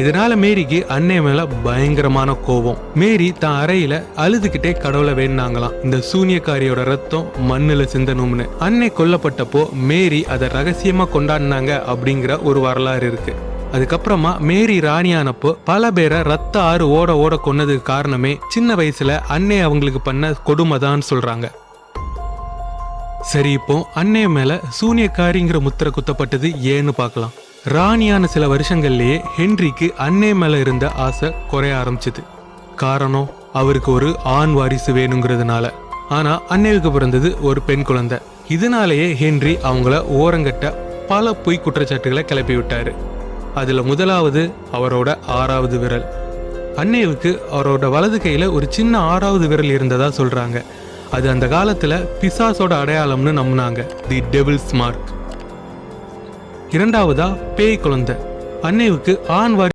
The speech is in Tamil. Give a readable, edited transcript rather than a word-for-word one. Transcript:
இதனால மேரிக்கு அன்னை மேல பயங்கரமான கோபம். மேரி தான் அறையில அழுதுகிட்டே கடவுளை வேண்டாங்களாம், இந்த சூனியக்காரியோட ரத்தம் மண்ணுல சிந்தணும்னு. அன்னை கொல்லப்பட்டப்போ மேரி அதை ரகசியமா கொண்டாடினாங்க அப்படிங்கிற ஒரு வரலாறு இருக்கு. அதுக்கப்புறமா மேரி ராணியானப்போ பல பேரை ரத்த ஆறு ஓட ஓட கொன்னதுக்கு காரணமே சின்ன வயசுல அன்னை அவங்களுக்கு பண்ண கொடுமைதான் சொல்றாங்க. சரி, இப்போ அன்னை மேல சூனியக்காரிங்கிற முத்திரை குத்தப்பட்டது ஏன்னு பார்க்கலாம். ராணியான சில வருஷங்கள்லயே ஹென்ரிக்கு அன்னை மேல இருந்த ஆசை குறைய ஆரம்பிச்சது. காரணம், அவருக்கு ஒரு ஆண் வாரிசு வேணுங்கிறதுனால. ஆனா அன்னைவுக்கு பிறந்தது ஒரு பெண் குழந்தை. இதனாலேயே ஹென்றி அவங்கள ஓரங்கட்ட பல பொய் குற்றச்சாட்டுகளை கிளப்பி விட்டாரு. அதுல முதலாவது அவரோட 6வது விரல். அன்னைவுக்கு அவரோட வலது கையில ஒரு சின்ன 6வது விரல் இருந்ததா சொல்றாங்க. அது அந்த காலத்துல பிசாசோட அடையாளம்னு நம்பினாங்க, தி டெவில்ஸ் மார்க். 2வதா பேய் குழந்தை. அன்னைவுக்கு ஆண் வாரிசு